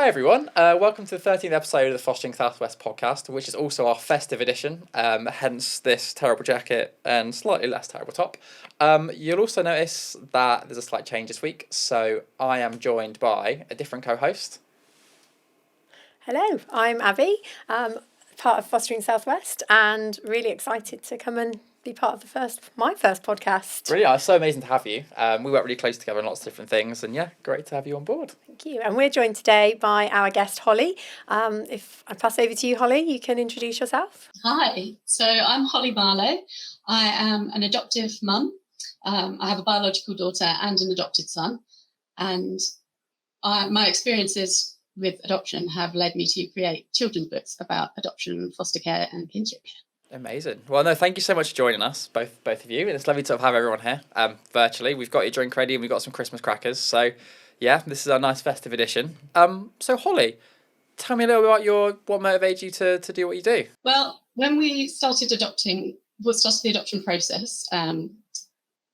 Hi everyone, welcome to the 13th episode of the Fostering Southwest podcast, which is also our festive edition, hence this terrible jacket and slightly less terrible top. You'll also notice that there's a slight change this week, so I am joined by a different co-host. Hello, I'm Abby, part of Fostering Southwest, and really excited to come and be part of my first podcast. Brilliant, it's so amazing to have you. We work really close together on lots of different things, and yeah, great to have you on board. Thank you. And we're joined today by our guest, Holly. If I pass over to you, Holly, you can introduce yourself. Hi, so I'm Holly Marlow. I am an adoptive mum. I have a biological daughter and an adopted son. And my experiences with adoption have led me to create children's books about adoption, foster care and kinship. Amazing. Well, no, thank you so much for joining us, both of you. And it's lovely to have everyone here virtually. We've got your drink ready and we've got some Christmas crackers. So, yeah, this is our nice festive edition. So, Holly, tell me a little bit about what motivated you to do what you do. Well, when we started the adoption process,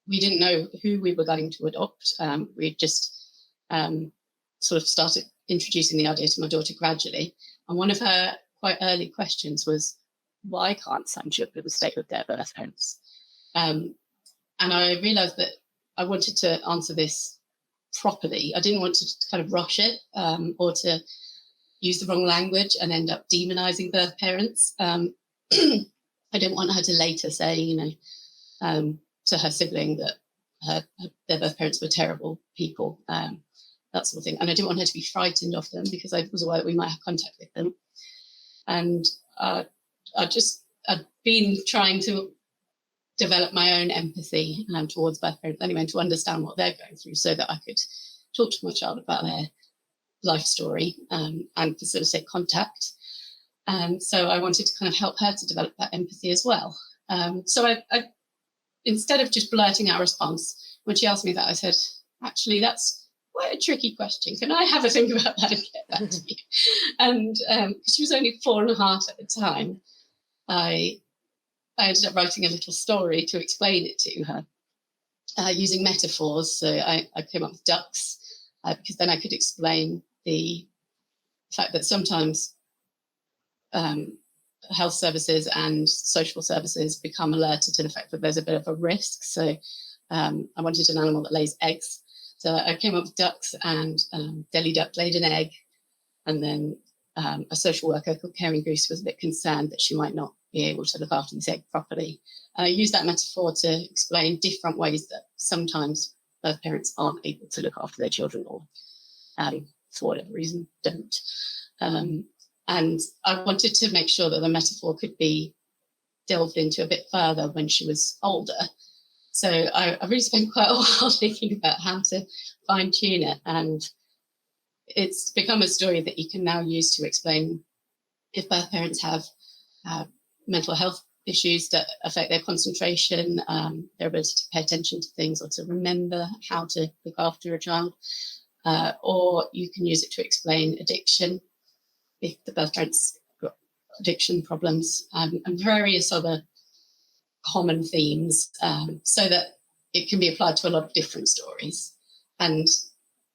we didn't know who we were going to adopt. We just sort of started introducing the idea to my daughter gradually. And one of her quite early questions was, why can't some children stay with their birth parents? And I realised that I wanted to answer this properly. I didn't want to kind of rush it or to use the wrong language and end up demonising birth parents. I didn't want her to later say, to her sibling that their birth parents were terrible people, that sort of thing. And I didn't want her to be frightened of them because I was aware that we might have contact with them. And I'd been trying to develop my own empathy towards birth parents anyway, and to understand what they're going through so that I could talk to my child about their life story and facilitate contact. So I wanted to kind of help her to develop that empathy as well. So I instead of just blurting out a response, when she asked me that, I said, actually, that's quite a tricky question. Can I have a think about that and get back to you? And she was only 4.5 at the time. I ended up writing a little story to explain it to her using metaphors. So I came up with ducks because then I could explain the fact that sometimes health services and social services become alerted to the fact that there's a bit of a risk. So I wanted an animal that lays eggs. So I came up with ducks, and Delhi duck laid an egg, and then a social worker called Caring Goose was a bit concerned that she might not be able to look after this egg properly. I used that metaphor to explain different ways that sometimes birth parents aren't able to look after their children, or for whatever reason don't. And I wanted to make sure that the metaphor could be delved into a bit further when she was older. So I really spent quite a while thinking about how to fine-tune it. And it's become a story that you can now use to explain if birth parents have mental health issues that affect their concentration, their ability to pay attention to things or to remember how to look after a child. Or you can use it to explain addiction, if the birth parents got addiction problems, and various other common themes, so that it can be applied to a lot of different stories. And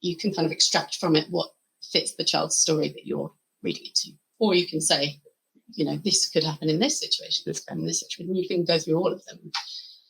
you can kind of extract from it what fits the child's story that you're reading it to. Or you can say, this could happen in this situation, this could happen in this situation. And you can go through all of them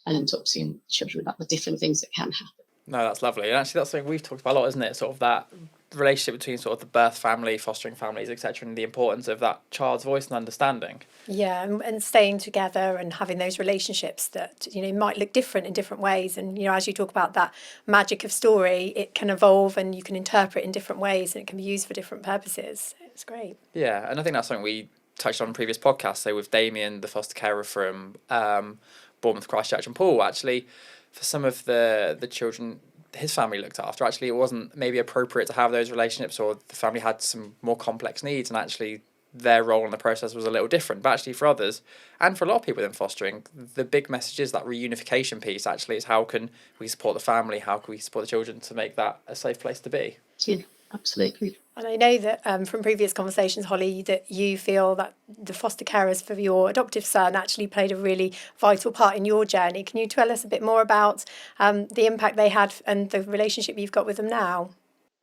and then talk to your children about the different things that can happen. No, that's lovely. And actually, that's something we've talked about a lot, isn't it? Sort of that relationship between sort of the birth family, fostering families, etc., and the importance of that child's voice and understanding. Yeah, and staying together and having those relationships that, might look different in different ways. And, as you talk about that magic of story, it can evolve and you can interpret in different ways and it can be used for different purposes. It's great. Yeah, and I think that's something we touched on in previous podcasts. So with Damien, the foster carer from Bournemouth, Christchurch and Paul, actually, for some of the children his family looked after, actually it wasn't maybe appropriate to have those relationships, or the family had some more complex needs, and actually their role in the process was a little different. But actually for others, and for a lot of people in fostering, the big message is that reunification piece actually is how can we support the family, how can we support the children to make that a safe place to be. Yeah, absolutely. And I know that from previous conversations, Holly, that you feel that the foster carers for your adoptive son actually played a really vital part in your journey. Can you tell us a bit more about the impact they had and the relationship you've got with them now?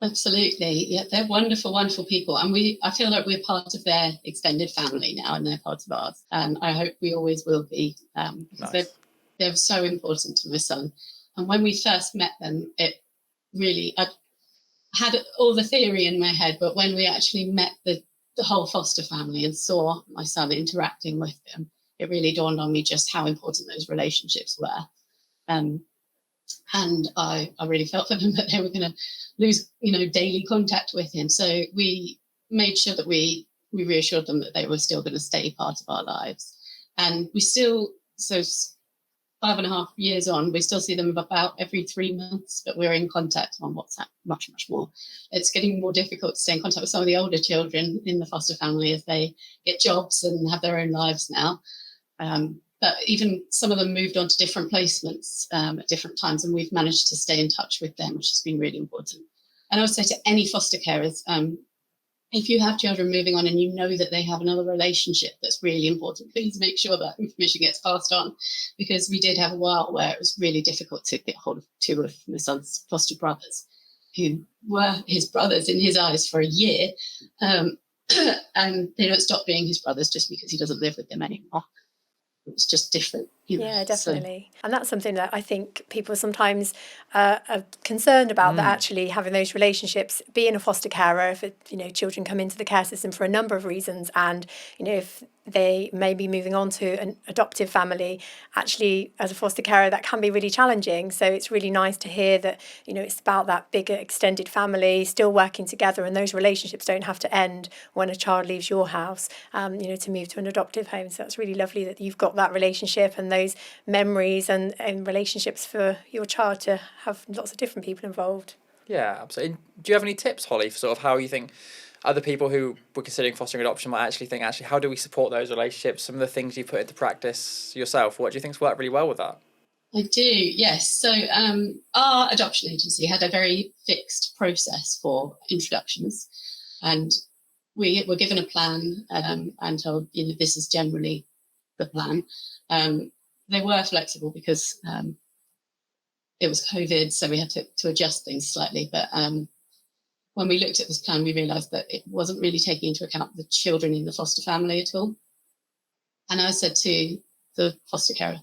Absolutely. Yeah, they're wonderful, wonderful people. And I feel like we're part of their extended family now, and they're part of ours. And I hope we always will be, because Nice. they're so important to my son. And when we first met them, it really, I had all the theory in my head, but when we actually met the whole foster family and saw my son interacting with them, it really dawned on me just how important those relationships were. And I really felt for them that they were going to lose, daily contact with him. So we made sure that we reassured them that they were still going to stay part of our lives. And we still, so 5.5 years on, we still see them about every 3 months, but we're in contact on WhatsApp much, much more. It's getting more difficult to stay in contact with some of the older children in the foster family as they get jobs and have their own lives now. But even some of them moved on to different placements at different times, and we've managed to stay in touch with them, which has been really important. And I would say to any foster carers, if you have children moving on and you know that they have another relationship that's really important, please make sure that information gets passed on, because we did have a while where it was really difficult to get hold of 2 of my son's foster brothers, who were his brothers in his eyes for a year. And they don't stop being his brothers just because he doesn't live with them anymore. It's just different. Yeah, definitely. And that's something that I think people sometimes are concerned about, that actually having those relationships, being a foster carer, if children come into the care system for a number of reasons, and if they may be moving on to an adoptive family, actually as a foster carer that can be really challenging. So it's really nice to hear that it's about that bigger extended family still working together, and those relationships don't have to end when a child leaves your house to move to an adoptive home. So it's really lovely that you've got that relationship and those memories and relationships for your child to have lots of different people involved. Yeah, absolutely. Do you have any tips, Holly, for sort of how you think other people who were considering fostering adoption might actually think, how do we support those relationships? Some of the things you put into practice yourself, what do you think's worked really well with that? I do, yes. So our adoption agency had a very fixed process for introductions, and we were given a plan and told, this is generally the plan. They were flexible because it was COVID, so we had to adjust things slightly. But when we looked at this plan, we realised that it wasn't really taking into account the children in the foster family at all. And I said to the foster carer,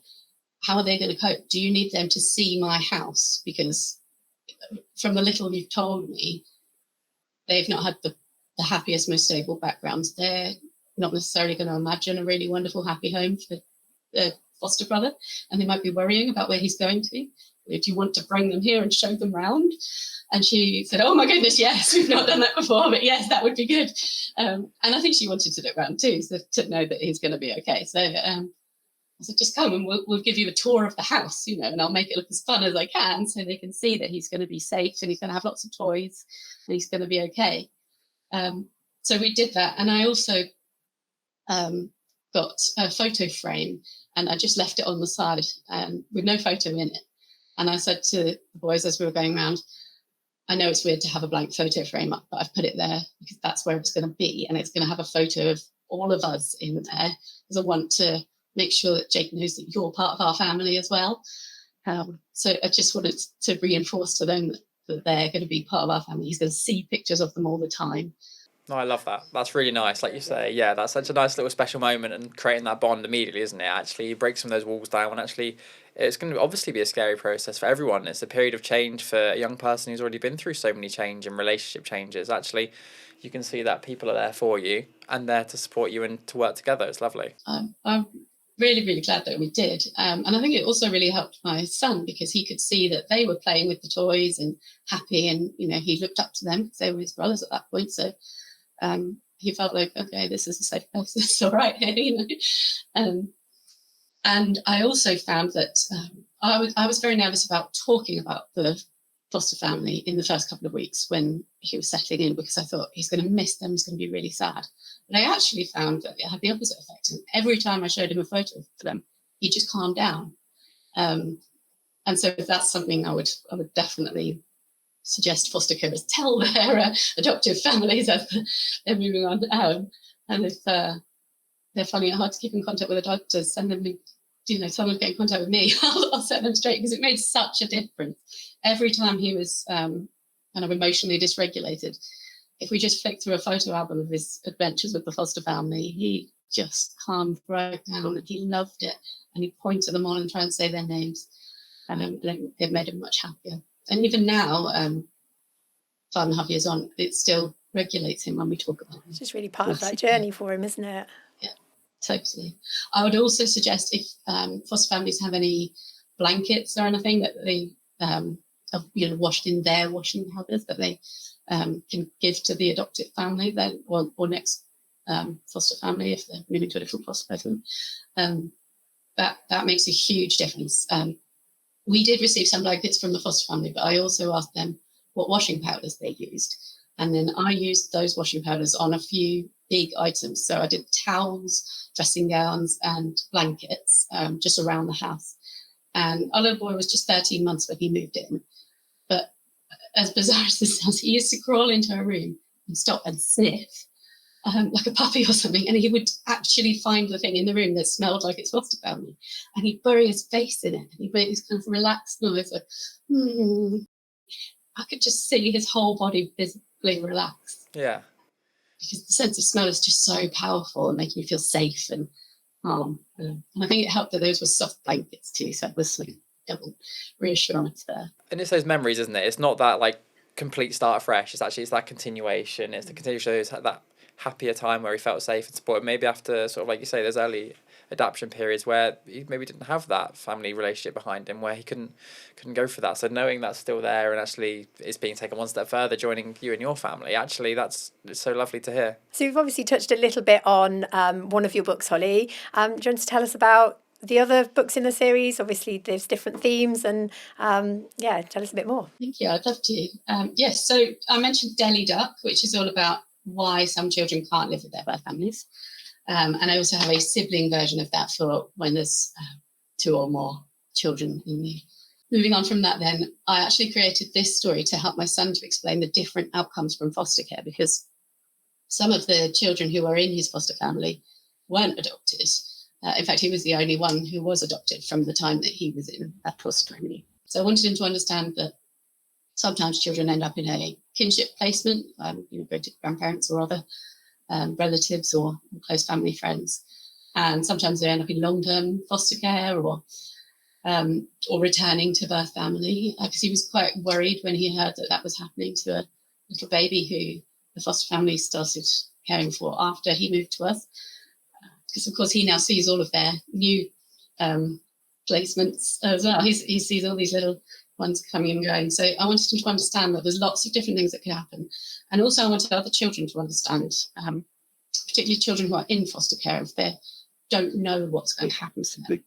how are they going to cope? Do you need them to see my house? Because from the little you've told me, they've not had the happiest, most stable backgrounds. They're not necessarily going to imagine a really wonderful, happy home for their foster brother, and they might be worrying about where he's going to. Do you want to bring them here and show them round? And she said, oh my goodness, yes, we've not done that before, but yes, that would be good. And I think she wanted to look round too, so to know that he's going to be okay. So I said, just come and we'll give you a tour of the house, and I'll make it look as fun as I can so they can see that he's going to be safe and he's going to have lots of toys and he's going to be okay. So we did that. And I also got a photo frame, and I just left it on the side with no photo in it. And I said to the boys as we were going around, I know it's weird to have a blank photo frame up, but I've put it there because that's where it's going to be. And it's going to have a photo of all of us in there, because I want to make sure that Jake knows that you're part of our family as well. So I just wanted to reinforce to them that they're going to be part of our family. He's going to see pictures of them all the time. No, I love that. That's really nice. Like you say, yeah, that's such a nice little special moment, and creating that bond immediately, isn't it? Actually, it breaks some of those walls down, and actually, it's going to obviously be a scary process for everyone. It's a period of change for a young person who's already been through so many change and relationship changes. Actually, you can see that people are there for you and there to support you and to work together. It's lovely. I'm really, really glad that we did. And I think it also really helped my son, because he could see that they were playing with the toys and happy, and, he looked up to them because they were his brothers at that point. So he felt like, okay, this is a safe place. It's all right here, and I also found that I was very nervous about talking about the foster family in the first couple of weeks when he was settling in, because I thought he's going to miss them, he's going to be really sad. But I actually found that it had the opposite effect. And every time I showed him a photo of them, he just calmed down. And so that's something I would definitely suggest foster carers tell their adoptive families as they're moving on. And if they're finding it hard to keep in contact with adopters, send them, someone get in contact with me. I'll set them straight, because it made such a difference. Every time he was kind of emotionally dysregulated. If we just flick through a photo album of his adventures with the foster family, he just calmed right down and he loved it. And he'd point to them all and try and say their names. And it made him much happier. And even now, 5.5 years on, it still regulates him when we talk about him. It's just really part of that journey for him, isn't it? Yeah, totally. I would also suggest if foster families have any blankets or anything that they have, washed in their washing powders that they can give to the adoptive family, then or next foster family if they're moving to a different foster person. That makes a huge difference. We did receive some blankets from the foster family, but I also asked them what washing powders they used. And then I used those washing powders on a few big items. So I did towels, dressing gowns, and blankets just around the house. And our little boy was just 13 months when he moved in. But as bizarre as this sounds, he used to crawl into a room and stop and sniff like a puppy or something. And he would actually find the thing in the room that smelled like its foster family. And he'd bury his face in it. And he'd make this kind of relaxed noise like, I could just see his whole body visibly relax. Yeah. Because the sense of smell is just so powerful and making you feel safe and calm. And I think it helped that those were soft blankets too. So it was like double reassurance there. And it's those memories, isn't it? It's not that like complete start fresh. It's that continuation. It's the continuation, that happier time where he felt safe and supported. Maybe after sort of like you say, those early adaptation periods where he maybe didn't have that family relationship behind him, where he couldn't go for that. So knowing that's still there and actually it's being taken one step further, joining you and your family, actually it's so lovely to hear. So we've obviously touched a little bit on one of your books, Holly. Do you want to tell us about the other books in the series? Obviously there's different themes and tell us a bit more. Thank you, I'd love to. Yes, so I mentioned Deli Duck, which is all about why some children can't live with their birth families. And I also have a sibling version of that for when there's 2 or more children in the... Moving on from that then, I actually created this story to help my son to explain the different outcomes from foster care, because some of the children who were in his foster family weren't adopted. In fact, he was the only one who was adopted from the time that he was in that foster family. So I wanted him to understand that sometimes children end up in a kinship placement, go to grandparents or other relatives or close family friends. And sometimes they end up in long-term foster care or returning to birth family, because he was quite worried when he heard that was happening to a little baby who the foster family started caring for after he moved to us. Because, of course, he now sees all of their new placements as well. He sees all these little ones coming and going. So I wanted him to understand that there's lots of different things that could happen. And also I wanted other children to understand, particularly children who are in foster care, if they don't know what's going to happen to them.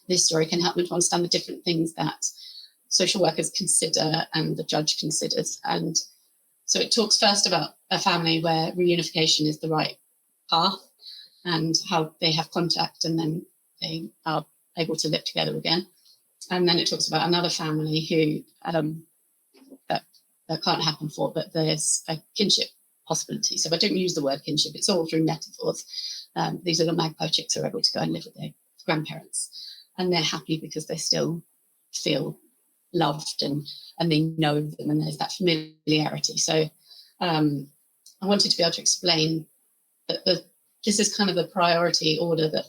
This story can help them to understand the different things that social workers consider and the judge considers. And so it talks first about a family where reunification is the right path and how they have contact and then they are able to live together again. And then it talks about another family who that can't happen for, but there's a kinship possibility. So I don't use the word kinship, it's all through metaphors. These little magpie chicks are able to go and live with their grandparents, and they're happy because they still feel loved and they know them and there's that familiarity. So I wanted to be able to explain that this is kind of the priority order that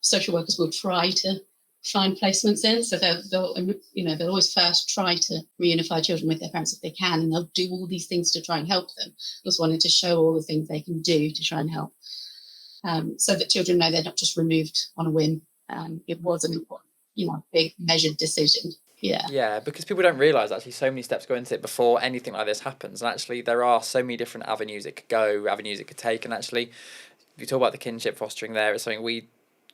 social workers will try to find placements in. So they'll always first try to reunify children with their parents if they can, and they'll do all these things to try and help them. Just wanted to show all the things they can do to try and help, so that children know they're not just removed on a whim. It wasn't, big measured decision. Yeah, because people don't realise actually so many steps go into it before anything like this happens, and actually there are so many different avenues it could take, and actually if you talk about the kinship fostering there, it's something we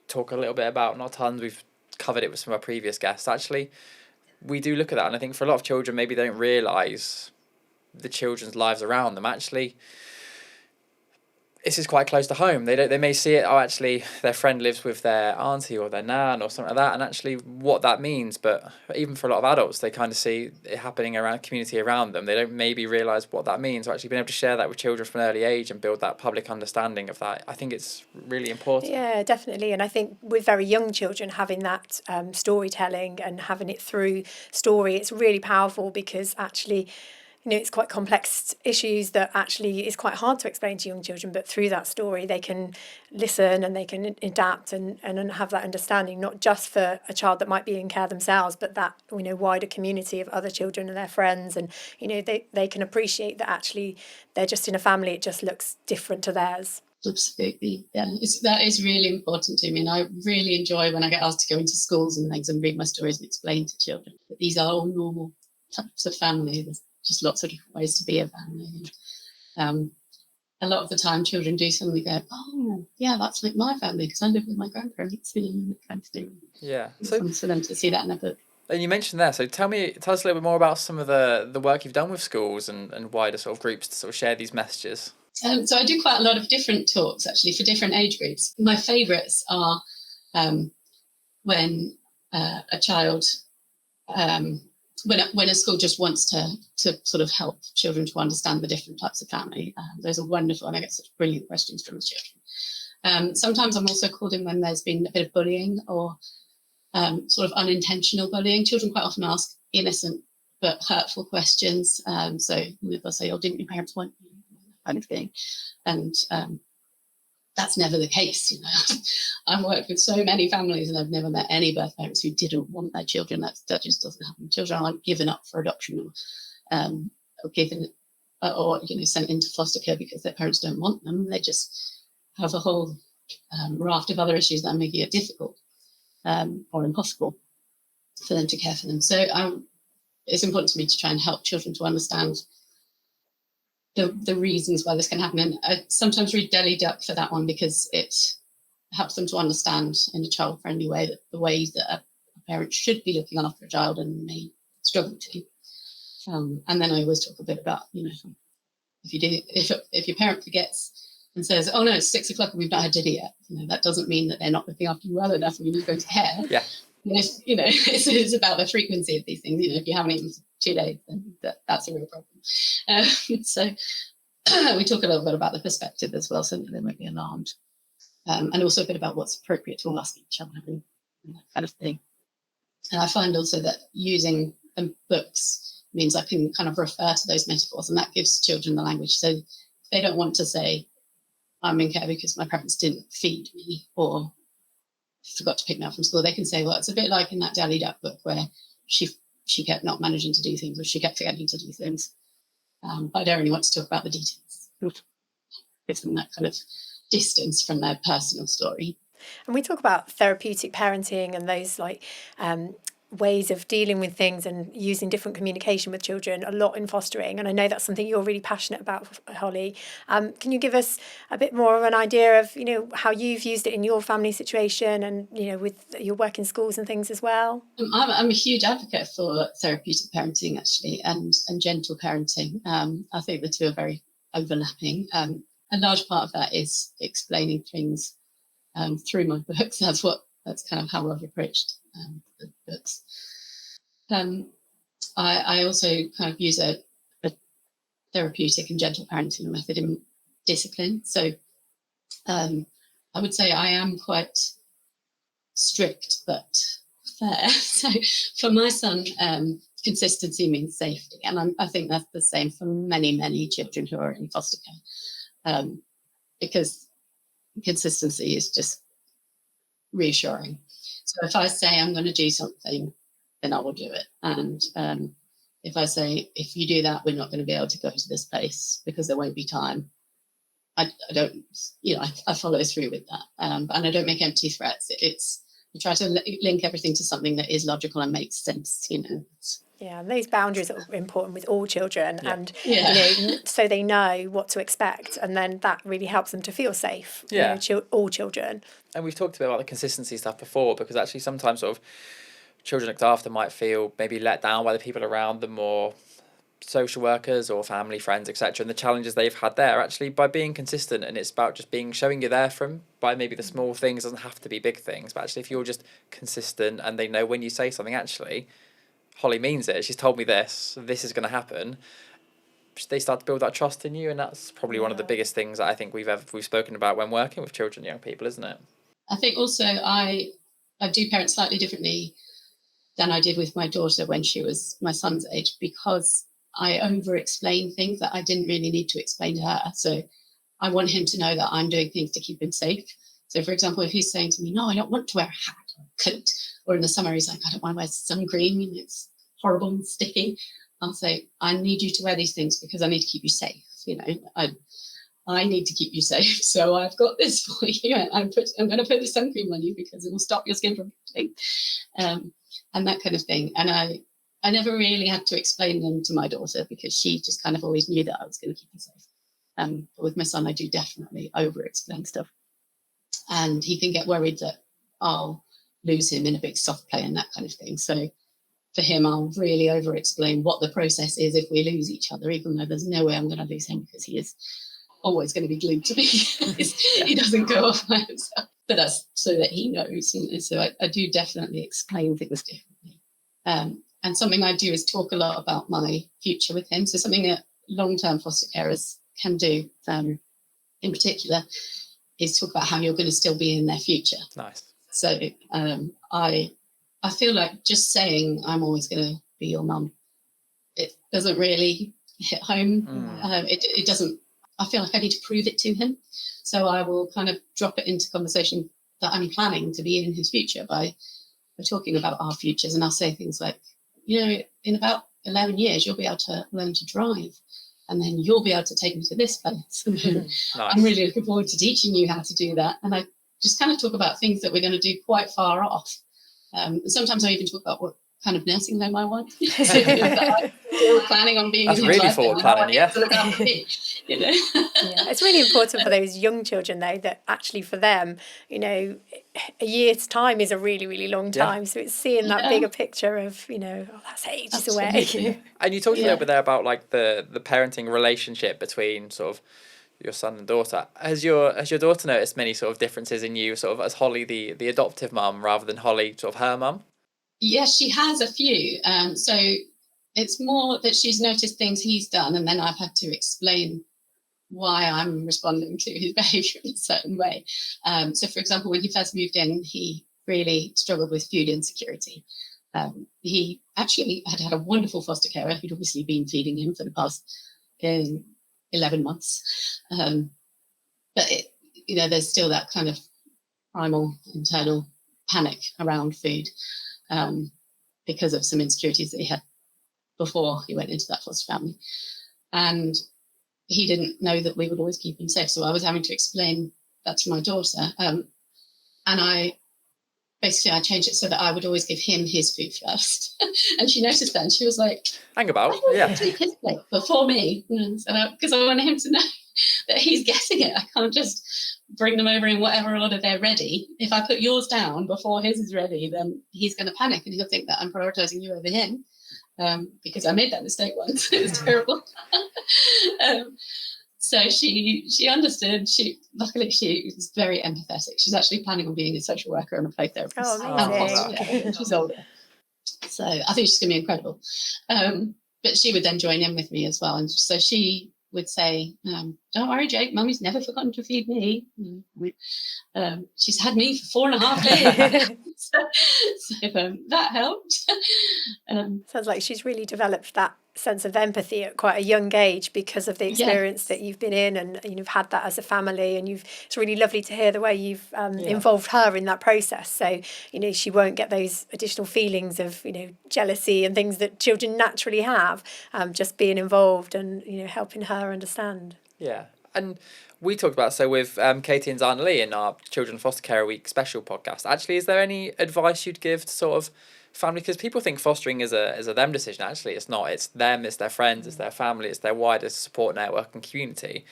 talk a little bit about, not tons, we've covered it with some of our previous guests. Actually we do look at that, and I think for a lot of children maybe they don't realise the children's lives around them. Actually this is quite close to home. They may see it, oh, actually their friend lives with their auntie or their nan or something like that, and actually what that means. But even for a lot of adults, they kind of see it happening around community around them. They don't maybe realise what that means. So actually being able to share that with children from an early age and build that public understanding of that, I think it's really important. Yeah, definitely. And I think with very young children, having that storytelling and having it through story, it's really powerful, because actually, it's quite complex issues that actually is quite hard to explain to young children, but through that story they can listen and they can adapt and have that understanding, not just for a child that might be in care themselves, but that wider community of other children and their friends, and they can appreciate that actually they're just in a family, it just looks different to theirs. Absolutely, yeah. That is really important to me, and I really enjoy when I get asked to go into schools and things and read my stories and explain to children that these are all normal types of family. There's just lots of different ways to be a family. A lot of the time children do suddenly go, oh yeah, that's like my family because I live with my grandparents, that kind of thing. Yeah, so it's for them to see that in a book. And you mentioned there, so tell us a little bit more about some of the work you've done with schools and wider sort of groups to sort of share these messages. So I do quite a lot of different talks actually for different age groups. My favourites are when a child when a school just wants to sort of help children to understand the different types of family. Those are wonderful, and I get such brilliant questions from the children. Sometimes I'm also called in when there's been a bit of bullying or sort of unintentional bullying. Children quite often ask innocent but hurtful questions. So they'll say, oh, didn't your parents want you? Kind of thing. And that's never the case. I've worked with so many families and I've never met any birth parents who didn't want their children. That just doesn't happen. Children aren't given up for adoption or given or sent into foster care because their parents don't want them. They just have a whole raft of other issues that are making it difficult or impossible for them to care for them. So it's important to me to try and help children to understand the reasons why this can happen. And I sometimes read Delhi Duck for that one because it helps them to understand in a child-friendly way that the ways that a parent should be looking after a child and may struggle to. And then I always talk a bit about, if your parent forgets and says, oh no, it's 6 o'clock and we've not had dinner yet, that doesn't mean that they're not looking after you well enough and you need to go to care. Yeah. It's about the frequency of these things. If you haven't eaten for 2 days, then that's a real problem. So we talk a little bit about the perspective as well, so that they won't be alarmed, and also a bit about what's appropriate to ask each other and that kind of thing. And I find also that using books means I can kind of refer to those metaphors, and that gives children the language. So if they don't want to say, I'm in care because my parents didn't feed me or forgot to pick me up from school, they can say, well, it's a bit like in that Delhi Duck book where she kept not managing to do things, or she kept forgetting to do things. But I don't really want to talk about the details. Gives them that kind of distance from their personal story. And we talk about therapeutic parenting and those ways of dealing with things and using different communication with children a lot in fostering. And I know that's something you're really passionate about, Holly. Can you give us a bit more of an idea of, how you've used it in your family situation and, with your work in schools and things as well? I'm a huge advocate for therapeutic parenting, actually, and gentle parenting. I think the two are very overlapping. A large part of that is explaining things through my books. That's kind of how I've approached the books. I also kind of use a therapeutic and gentle parenting method in discipline. So I would say I am quite strict but fair. So for my son, consistency means safety, and I think that's the same for many, many children who are in foster care, because consistency is just reassuring. So if I say I'm going to do something, then I will do it. And if I say, if you do that, we're not going to be able to go to this place because there won't be time, I don't, I follow through with that. And I don't make empty threats. I try to link everything to something that is logical and makes sense, Yeah, and those boundaries are important with all children, and so they know what to expect, and then that really helps them to feel safe. All children. And we've talked a bit about the consistency stuff before, because actually sometimes sort of children looked after might feel maybe let down by the people around them, or social workers or family, friends, etc., and the challenges they've had there, actually by being consistent, and it's about just being showing you're there for them by maybe the small things, doesn't have to be big things, but actually if you're just consistent and they know when you say something, actually Holly means it, she's told me this is going to happen, they start to build that trust in you, and that's probably one of the biggest things that I think we've spoken about when working with children, young people, isn't it? I think also I do parent slightly differently than I did with my daughter when she was my son's age, because I over-explain things that I didn't really need to explain to her. So I want him to know that I'm doing things to keep him safe. So, for example, if he's saying to me, no, I don't want to wear a hat or a coat, or in the summer he's like, I don't want to wear sun cream, it's horrible and sticky, I'll say, I need you to wear these things because I need to keep you safe. I need to keep you safe. So I've got this for you. I'm going to put the sun cream on you because it will stop your skin from bleeding, and that kind of thing. And I never really had to explain them to my daughter because she just kind of always knew that I was going to keep her safe. But with my son, I do definitely over-explain stuff. And he can get worried that I'll lose him in a big soft play and that kind of thing. So for him, I'll really over-explain what the process is if we lose each other, even though there's no way I'm going to lose him because he is always going to be glued to me. He doesn't go off by himself. But that's so that he knows. And so I do definitely explain things differently. And something I do is talk a lot about my future with him. So something that long-term foster carers can do in particular is talk about how you're going to still be in their future. Nice. So I feel like just saying I'm always going to be your mum, it doesn't really hit home. It doesn't. I feel like I need to prove it to him. So I will kind of drop it into conversation that I'm planning to be in his future by talking about our futures. And I'll say things like, in about 11 years, you'll be able to learn to drive. And then you'll be able to take me to this place. Nice. I'm really looking forward to teaching you how to do that. And I just kind of talk about things that we're going to do quite far off. Sometimes I even talk about what kind of nursing home I want. I'm still planning on being. That's really forward planning, yeah. It's really important for those young children, though, that actually for them, a year's time is a really, really long time. So it's seeing that bigger picture of, that's ages away. And you talked a little bit there about like the parenting relationship between sort of your son and daughter. Has your daughter noticed many sort of differences in you, sort of as Holly the adoptive mum rather than Holly sort of her mum? Yes, she has a few. So it's more that she's noticed things he's done, and then I've had to explain why I'm responding to his behaviour in a certain way. So, for example, when he first moved in, he really struggled with food insecurity. He actually had a wonderful foster carer who'd obviously been feeding him for the past 11 months. But, there's still that kind of primal internal panic around food because of some insecurities that he had before he went into that foster family. And he didn't know that we would always keep him safe. So I was having to explain that to my daughter. And I changed it so that I would always give him his food first. And she noticed that and she was like, hang about, take his plate before me. Because I wanted him to know that he's getting it. I can't just bring them over in whatever order they're ready. If I put yours down before his is ready, then he's going to panic and he'll think that I'm prioritizing you over him. Because I made that mistake once. It was terrible. So she understood. Luckily she was very empathetic. She's actually planning on being a social worker and a play therapist. Amazing. She's older. So I think she's going to be incredible. But she would then join in with me as well. And so she would say, don't worry, Jake, Mummy's never forgotten to feed me. She's had me for 4.5 days. so that helped. Sounds like she's really developed that sense of empathy at quite a young age because of the experience that you've been in, and you've had that as a family, and it's really lovely to hear the way you've involved her in that process. So she won't get those additional feelings of jealousy and things that children naturally have, just being involved and helping her understand. Yeah. And we talked about, so with Katie and Zana Lee in our Children Foster Care Week special podcast, actually, is there any advice you'd give to sort of family? Because people think fostering is a them decision. Actually, it's not. It's them, it's their friends, it's their family, it's their wider support network and community.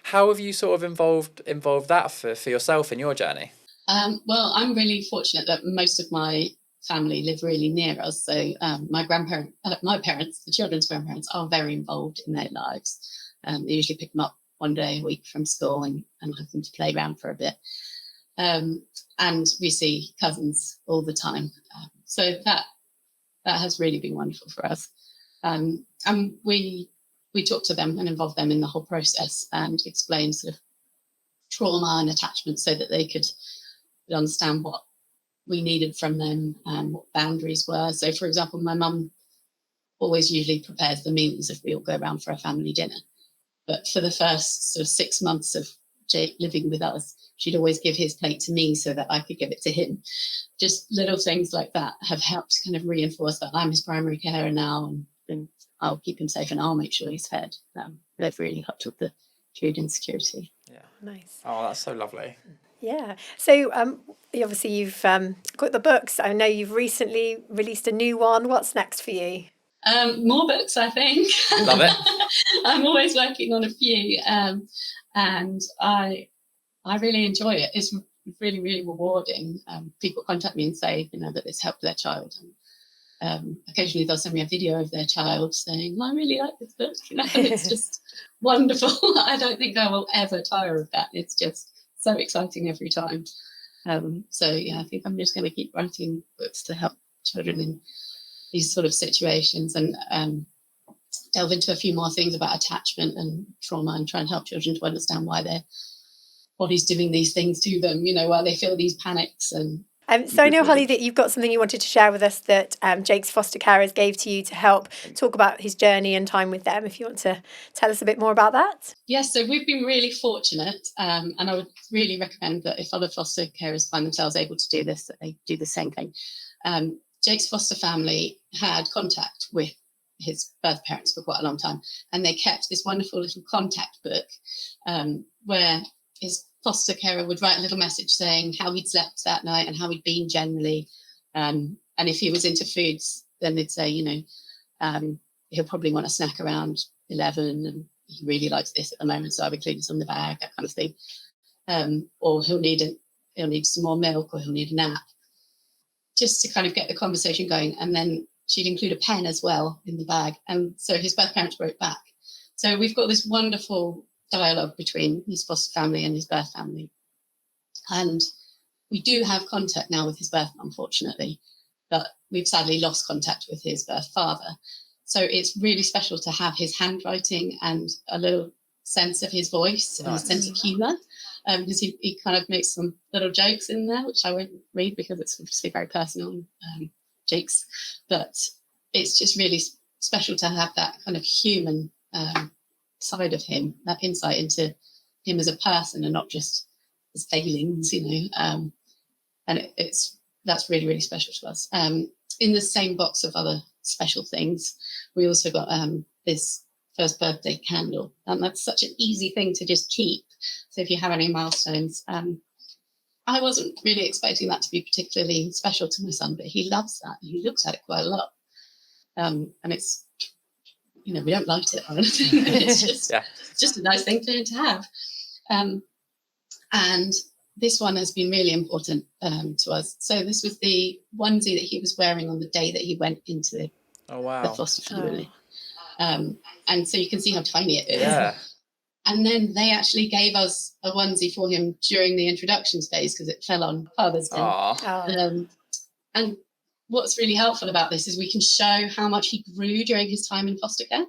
How have you sort of involved that for yourself in your journey? Well, I'm really fortunate that most of my family live really near us. So my parents, the children's grandparents, are very involved in their lives. They usually pick them up one day a week from school and have them to play around for a bit. And we see cousins all the time. So that has really been wonderful for us. And we talk to them and involve them in the whole process and explain sort of trauma and attachment so that they could understand what we needed from them and what boundaries were. So, for example, my mum always usually prepares the meals if we all go around for a family dinner. But for the first sort of 6 months of Jake living with us, she'd always give his plate to me so that I could give it to him. Just little things like that have helped kind of reinforce that I'm his primary carer now, and I'll keep him safe and I'll make sure he's fed. They've really helped with the food insecurity. Yeah. Nice. Oh, that's so lovely. Yeah. So obviously you've got the books. I know you've recently released a new one. What's next for you? More books, I think. Love it. I'm always working on a few, and I really enjoy it. It's really, really rewarding. People contact me and say, that it's helped their child. And, occasionally they'll send me a video of their child saying, I really like this book. It's just wonderful. I don't think I will ever tire of that. It's just so exciting every time. So yeah, I think I'm just going to keep writing books to help children in these sort of situations, and delve into a few more things about attachment and trauma, and try and help children to understand why their body's doing these things to them, why they feel these panics. And so I know, Holly, that you've got something you wanted to share with us that Jake's foster carers gave to you to help talk about his journey and time with them. If you want to tell us a bit more about that. Yes, so we've been really fortunate, and I would really recommend that if other foster carers find themselves able to do this, that they do the same thing. Jake's foster family had contact with his birth parents for quite a long time, and they kept this wonderful little contact book where his foster carer would write a little message saying how he'd slept that night and how he'd been generally, and if he was into foods, then they'd say, he'll probably want a snack around 11, and he really likes this at the moment, so I've included some in the bag, that kind of thing. Or he'll need some more milk, or he'll need a nap, just to kind of get the conversation going. And then she'd include a pen as well in the bag. And so his birth parents wrote back. So we've got this wonderful dialogue between his foster family and his birth family. And we do have contact now with his birth mum, unfortunately, but we've sadly lost contact with his birth father. So it's really special to have his handwriting and a little sense of his voice and a sense of humour. Because he kind of makes some little jokes in there, which I won't read because it's obviously very personal, Jake's. But it's just really special to have that kind of human side of him, that insight into him as a person and not just his failings, and that's really, really special to us. In the same box of other special things, we also got this first birthday candle, and that's such an easy thing to just keep. So if you have any milestones, I wasn't really expecting that to be particularly special to my son, but he loves that. He looks at it quite a lot, and it's, we don't light it or anything, but it's just a nice thing to have. And this one has been really important to us. So this was the onesie that he was wearing on the day that he went into the foster family. And so you can see how tiny it is. Yeah. And then they actually gave us a onesie for him during the introduction stage because it fell on Father's Day. And what's really helpful about this is we can show how much he grew during his time in foster care.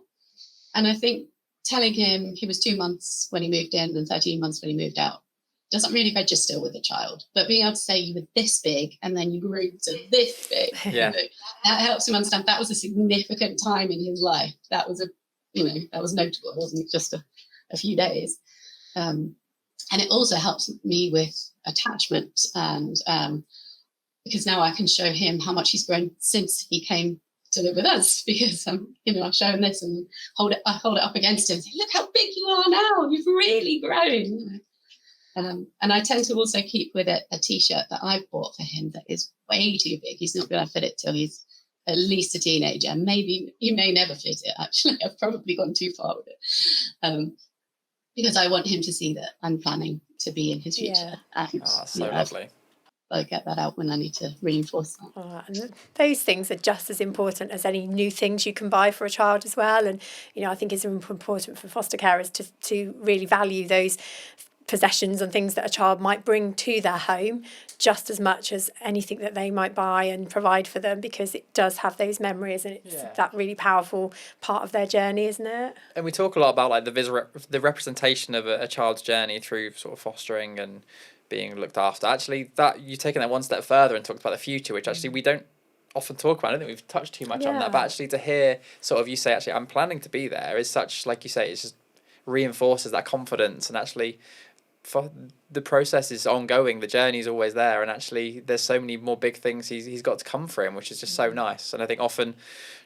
And I think telling him he was 2 months when he moved in and 13 months when he moved out doesn't really register with a child. But being able to say you were this big and then you grew to this big, that helps him understand that was a significant time in his life. That was that was notable. It wasn't just a few days. And it also helps me with attachment, and because now I can show him how much he's grown since he came to live with us, because I show him this and I hold it up against him and say, look how big you are now, you've really grown. And I tend to also keep with it a t-shirt that I've bought for him that is way too big. He's not going to fit it till he's at least a teenager. Maybe you may never fit it, actually. I've probably gone too far with it. Because I want him to see that I'm planning to be in his future. Yeah. And, so lovely. I get that out when I need to reinforce that. And those things are just as important as any new things you can buy for a child as well. And, I think it's important for foster carers to really value those possessions and things that a child might bring to their home just as much as anything that they might buy and provide for them, because it does have those memories, and it's that really powerful part of their journey, isn't it? And we talk a lot about like the representation of a child's journey through sort of fostering and being looked after. Actually, that you've taken that one step further and talked about the future, which actually we don't often talk about. I don't think we've touched too much on that, but actually to hear sort of you say, actually, I'm planning to be there, is such, like you say, it's just reinforces that confidence. And actually, for the process is ongoing, the journey is always there, and actually there's so many more big things he's got to come for him, which is just so nice. And I think often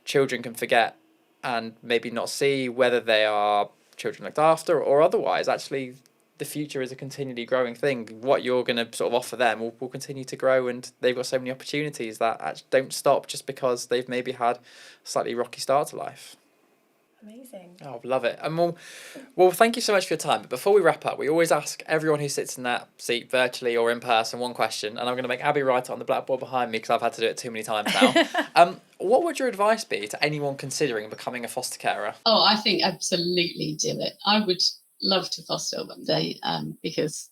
children can forget and maybe not see whether they are children looked after or otherwise. Actually, the future is a continually growing thing. What you're going to sort of offer them will continue to grow, and they've got so many opportunities that actually don't stop just because they've maybe had a slightly rocky start to life. Amazing. Oh, love it. And well, thank you so much for your time. But before we wrap up, we always ask everyone who sits in that seat, virtually or in person, one question. And I'm going to make Abby write it on the blackboard behind me because I've had to do it too many times now. What would your advice be to anyone considering becoming a foster carer? Oh, I think absolutely do it. I would love to foster one day, because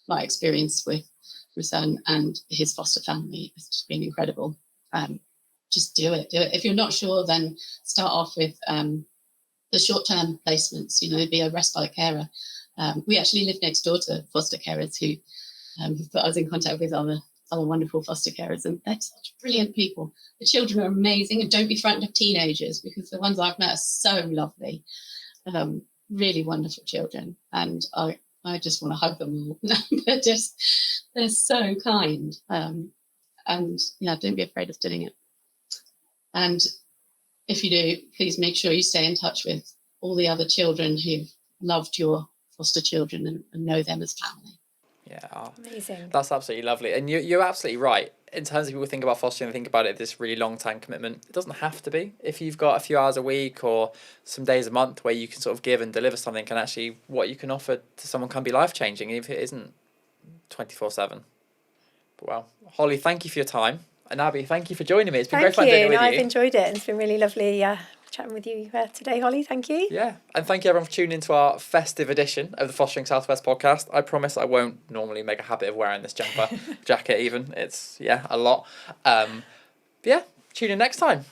my experience with Rusan and his foster family has just been incredible. Just do it. If you're not sure, then start off with the short-term placements, be a respite carer. We actually live next door to foster carers who put us in contact with other wonderful foster carers, and they're such brilliant people. The children are amazing, and don't be frightened of teenagers, because the ones I've met are so lovely. Really wonderful children, and I just want to hug them all. they're so kind, and don't be afraid of doing it. And if you do, please make sure you stay in touch with all the other children who've loved your foster children and know them as family. Yeah, amazing. That's absolutely lovely. And you're absolutely right. In terms of people think about fostering, they think about it this really long-term commitment. It doesn't have to be. If you've got a few hours a week or some days a month where you can sort of give and deliver something, and actually what you can offer to someone can be life-changing, even if it isn't 24/7. But well, Holly, thank you for your time. And Abby, thank you for joining me. It's been great fun doing it with you. I've enjoyed it. It's been really lovely chatting with you today, Holly. Thank you. Yeah, and thank you everyone for tuning into our festive edition of the Fostering Southwest podcast. I promise I won't normally make a habit of wearing this jumper, jacket even. It's, a lot. Yeah, tune in next time.